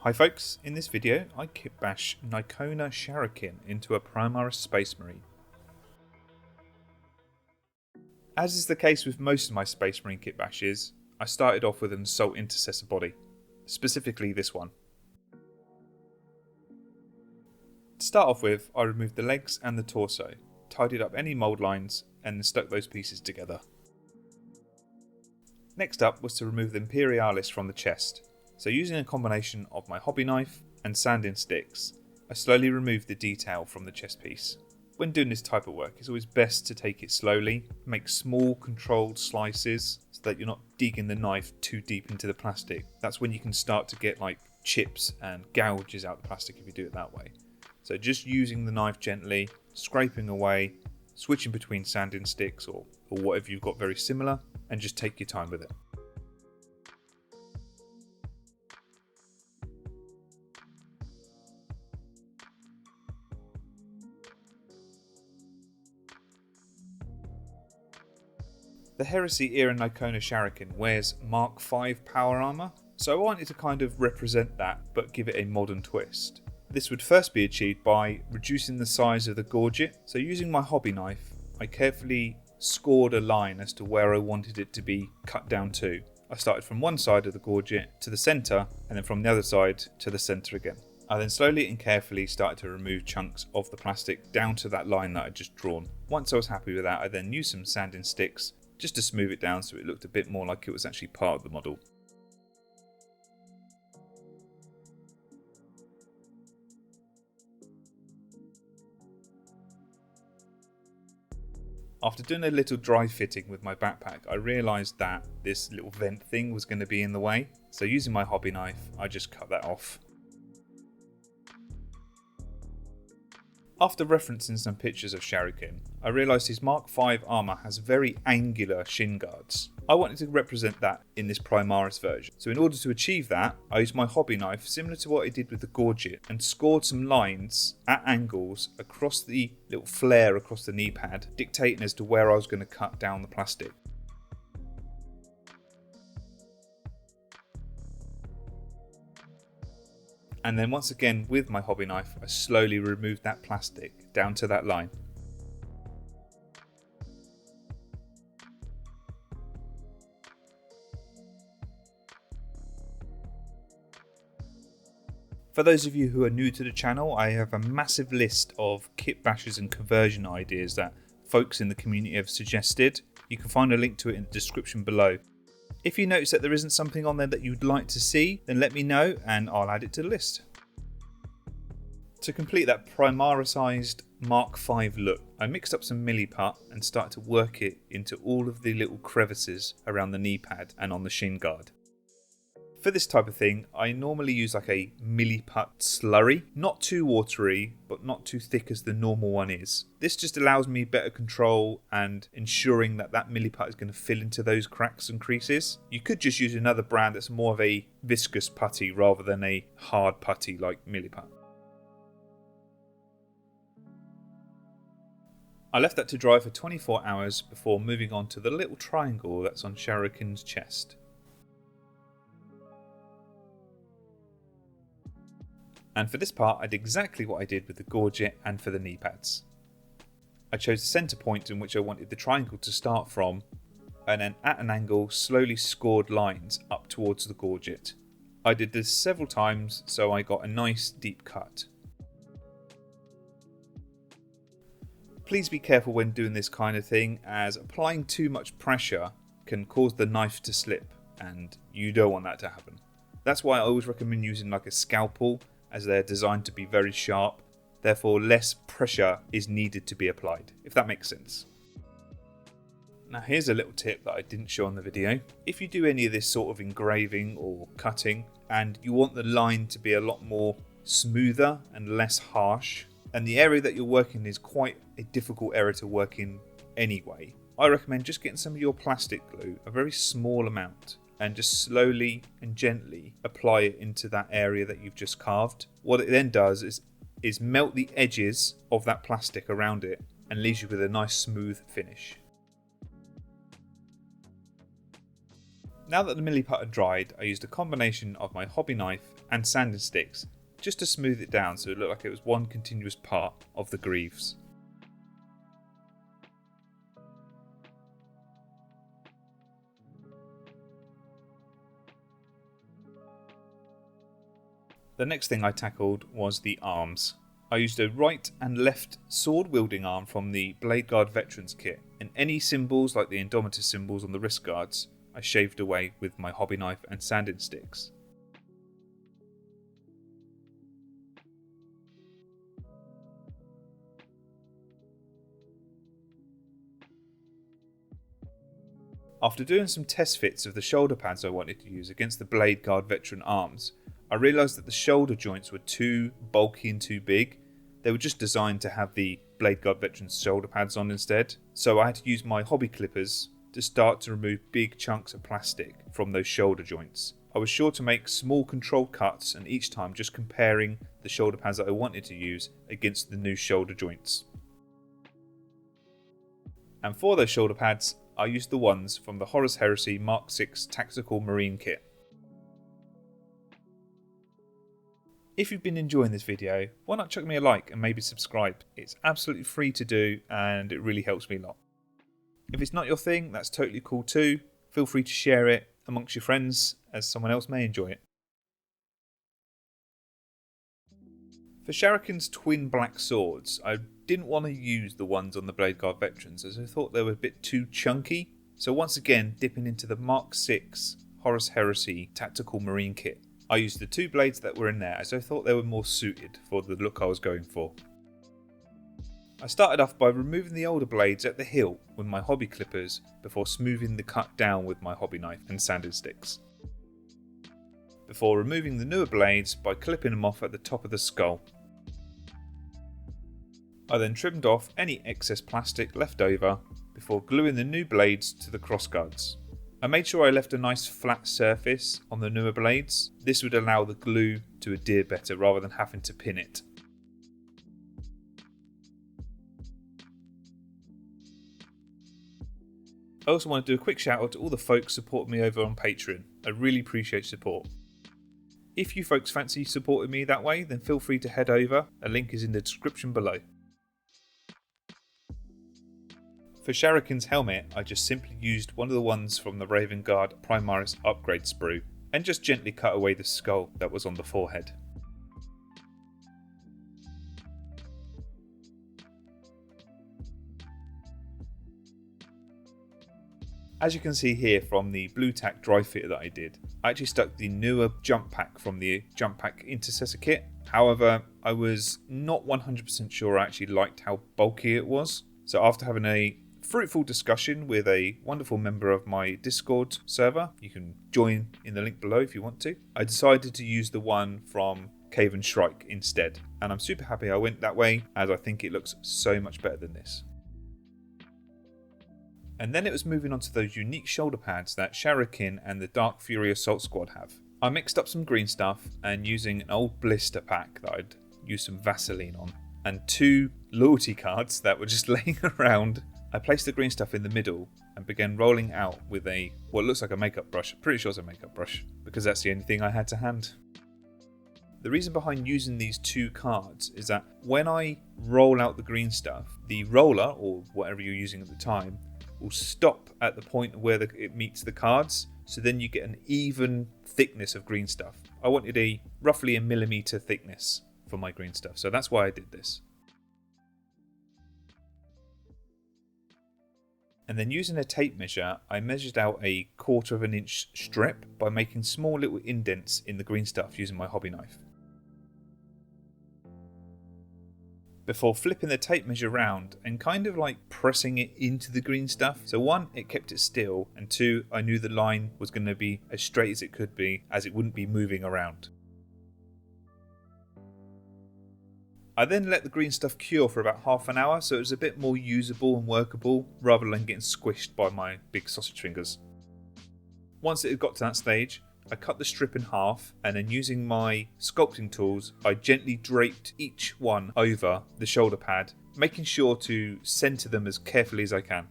Hi folks, in this video I kitbash Nykona Sharrowkyn into a Primaris Space Marine. As is the case with most of my Space Marine kitbashes, I started off with an Assault Intercessor body, specifically this one. To start off with, I removed the legs and the torso, tidied up any mould lines and then stuck those pieces together. Next up was to remove the Imperialis from the chest. So using a combination of my hobby knife and sanding sticks, I slowly removed the detail from the chest piece. When doing this type of work, it's always best to take it slowly, make small controlled slices so that you're not digging the knife too deep into the plastic. That's when you can start to get like chips and gouges out the plastic if you do it that way. So just using the knife gently, scraping away, switching between sanding sticks or whatever you've got very similar, and just take your time with it. The Heresy era Nykona Sharrowkyn wears Mark V power armour, so I wanted to kind of represent that but give it a modern twist. This would first be achieved by reducing the size of the gorget. So using my hobby knife, I carefully scored a line as to where I wanted it to be cut down to. I started from one side of the gorget to the centre, and then from the other side to the centre again. I then slowly and carefully started to remove chunks of the plastic down to that line that I'd just drawn. Once I was happy with that, I then used some sanding sticks just to smooth it down so it looked a bit more like it was actually part of the model. After doing a little dry fitting with my backpack, I realised that this little vent thing was going to be in the way, so using my hobby knife, I just cut that off. After referencing some pictures of Sharrowkyn, I realised his Mark V armour has very angular shin guards. I wanted to represent that in this Primaris version. So in order to achieve that, I used my hobby knife similar to what I did with the gorget and scored some lines at angles across the little flare across the knee pad, dictating as to where I was going to cut down the plastic. And then once again with my hobby knife, I slowly removed that plastic down to that line. For those of you who are new to the channel, I have a massive list of kit bashes and conversion ideas that folks in the community have suggested. You can find a link to it in the description below. If you notice that there isn't something on there that you'd like to see, then let me know and I'll add it to the list. To complete that Primarisized Mark V look, I mixed up some milliput and started to work it into all of the little crevices around the knee pad and on the shin guard. For this type of thing, I normally use like a milliput slurry, not too watery, but not too thick as the normal one is. This just allows me better control and ensuring that that milliput is going to fill into those cracks and creases. You could just use another brand that's more of a viscous putty rather than a hard putty like milliput. I left that to dry for 24 hours before moving on to the little triangle that's on Sharrowkyn's chest. And for this part, I did exactly what I did with the gorget and for the knee pads. I chose the centre point in which I wanted the triangle to start from, and then at an angle slowly scored lines up towards the gorget. I did this several times so I got a nice deep cut. Please be careful when doing this kind of thing, as applying too much pressure can cause the knife to slip, and you don't want that to happen. That's why I always recommend using like a scalpel, as they're designed to be very sharp, therefore less pressure is needed to be applied, if that makes sense. Now here's a little tip that I didn't show on the video. If you do any of this sort of engraving or cutting, and you want the line to be a lot more smoother and less harsh, and the area that you're working is quite a difficult area to work in anyway, I recommend just getting some of your plastic glue, a very small amount, and just slowly and gently apply it into that area that you've just carved. What it then does is melt the edges of that plastic around it and leaves you with a nice smooth finish. Now that the milliput had dried, I used a combination of my hobby knife and sanding sticks, just to smooth it down so it looked like it was one continuous part of the greaves. The next thing I tackled was the arms. I used a right and left sword wielding arm from the Blade Guard Veterans kit, and any symbols like the Indomitus symbols on the wrist guards I shaved away with my hobby knife and sanding sticks. After doing some test fits of the shoulder pads I wanted to use against the Blade Guard Veteran arms, I realised that the shoulder joints were too bulky and too big. They were just designed to have the Blade Guard Veteran's shoulder pads on instead, so I had to use my hobby clippers to start to remove big chunks of plastic from those shoulder joints. I was sure to make small controlled cuts, and each time just comparing the shoulder pads that I wanted to use against the new shoulder joints. And for those shoulder pads, I used the ones from the Horus Heresy Mark 6 Tactical Marine Kit. If you've been enjoying this video, why not chuck me a like and maybe subscribe? It's absolutely free to do and it really helps me a lot. If it's not your thing, that's totally cool too. Feel free to share it amongst your friends as someone else may enjoy it. For Sharrowkyn's twin black swords, I didn't want to use the ones on the Blade Guard Veterans as I thought they were a bit too chunky. So once again, dipping into the Mark 6 Horus Heresy Tactical Marine Kit. I used the two blades that were in there as I thought they were more suited for the look I was going for. I started off by removing the older blades at the hilt with my hobby clippers before smoothing the cut down with my hobby knife and sanding sticks. Before removing the newer blades by clipping them off at the top of the skull. I then trimmed off any excess plastic left over before gluing the new blades to the crossguards. I made sure I left a nice flat surface on the newer blades. This would allow the glue to adhere better rather than having to pin it. I also want to do a quick shout out to all the folks supporting me over on Patreon. I really appreciate support. If you folks fancy supporting me that way, then feel free to head over. A link is in the description below. For Sharrowkyn's helmet, I just simply used one of the ones from the Raven Guard Primaris upgrade sprue and just gently cut away the skull that was on the forehead. As you can see here from the blue tack dry fit that I did, I actually stuck the newer jump pack from the jump pack intercessor kit. However, I was not 100% sure I actually liked how bulky it was. So after having a fruitful discussion with a wonderful member of my Discord server, you can join in the link below if you want to, I decided to use the one from Cave and Shrike instead. And I'm super happy I went that way as I think it looks so much better than this. And then it was moving on to those unique shoulder pads that Sharrowkyn and the Dark Fury Assault Squad have. I mixed up some green stuff and using an old blister pack that I'd used some Vaseline on and two loyalty cards that were just laying around, I placed the green stuff in the middle and began rolling out with what looks like a makeup brush. I'm pretty sure it's a makeup brush because that's the only thing I had to hand. The reason behind using these two cards is that when I roll out the green stuff, the roller, or whatever you're using at the time, will stop at the point where it meets the cards, so then you get an even thickness of green stuff. I wanted roughly a millimetre thickness for my green stuff, so that's why I did this. And then using a tape measure, I measured out a 1/4 of an inch strip by making small little indents in the green stuff using my hobby knife. Before flipping the tape measure round and kind of like pressing it into the green stuff. So one, it kept it still, and two, I knew the line was going to be as straight as it could be, as it wouldn't be moving around. I then let the green stuff cure for about half an hour so it was a bit more usable and workable rather than getting squished by my big sausage fingers. Once it had got to that stage, I cut the strip in half and then using my sculpting tools, I gently draped each one over the shoulder pad, making sure to centre them as carefully as I can.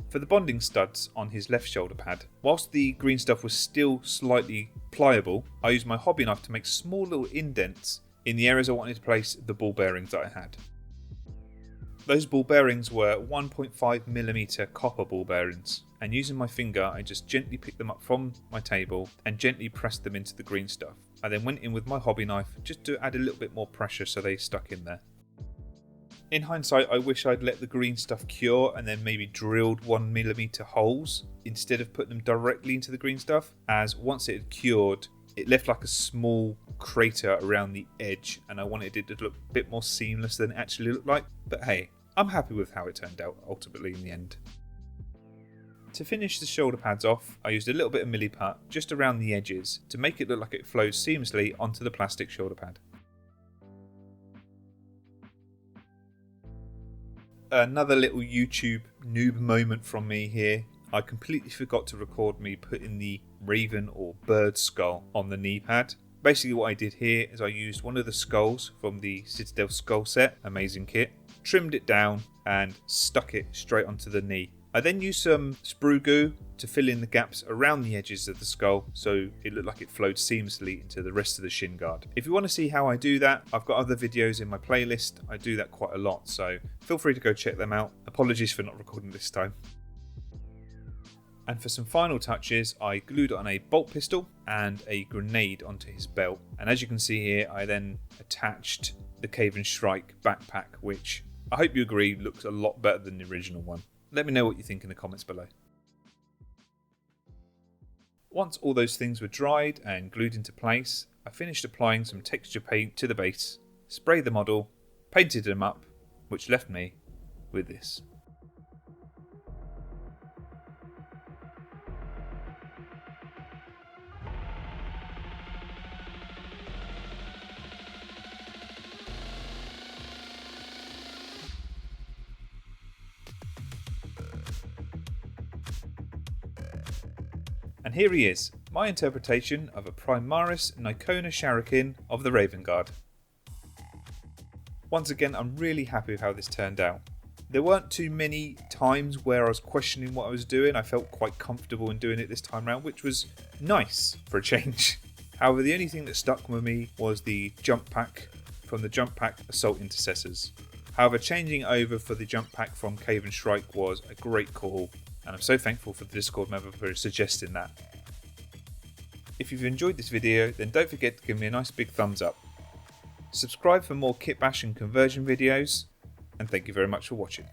For the bonding studs on his left shoulder pad, whilst the green stuff was still slightly pliable, I used my hobby knife to make small little indents in the areas I wanted to place the ball bearings that I had. Those ball bearings were 1.5mm copper ball bearings, and using my finger I just gently picked them up from my table and gently pressed them into the green stuff. I then went in with my hobby knife just to add a little bit more pressure so they stuck in there. In hindsight, I wish I'd let the green stuff cure and then maybe drilled 1mm holes instead of putting them directly into the green stuff, as once it had cured it left like a small crater around the edge and I wanted it to look a bit more seamless than it actually looked like. But hey, I'm happy with how it turned out ultimately in the end. To finish the shoulder pads off, I used a little bit of milliput just around the edges to make it look like it flows seamlessly onto the plastic shoulder pad. Another little YouTube noob moment from me here. I completely forgot to record me putting the raven or bird skull on the knee pad. Basically what I did here is I used one of the skulls from the Citadel skull set, amazing kit, trimmed it down and stuck it straight onto the knee. I then used some sprue goo to fill in the gaps around the edges of the skull so it looked like it flowed seamlessly into the rest of the shin guard. If you want to see how I do that, I've got other videos in my playlist. I do that quite a lot, so feel free to go check them out. Apologies for not recording this time. And for some final touches, I glued on a bolt pistol and a grenade onto his belt. And as you can see here, I then attached the Cave and Shrike backpack, which I hope you agree looks a lot better than the original one. Let me know what you think in the comments below. Once all those things were dried and glued into place, I finished applying some texture paint to the base, sprayed the model, painted them up, which left me with this. And here he is, my interpretation of a Primaris Nykona Sharrowkyn of the Raven Guard. Once again, I'm really happy with how this turned out. There weren't too many times where I was questioning what I was doing. I felt quite comfortable in doing it this time around, which was nice for a change. However, the only thing that stuck with me was the jump pack from the jump pack Assault Intercessors. However, changing over for the jump pack from Cave and Shrike was a great call, and I'm so thankful for the Discord member for suggesting that. If you've enjoyed this video, then don't forget to give me a nice big thumbs up. Subscribe for more kitbash and conversion videos, and thank you very much for watching.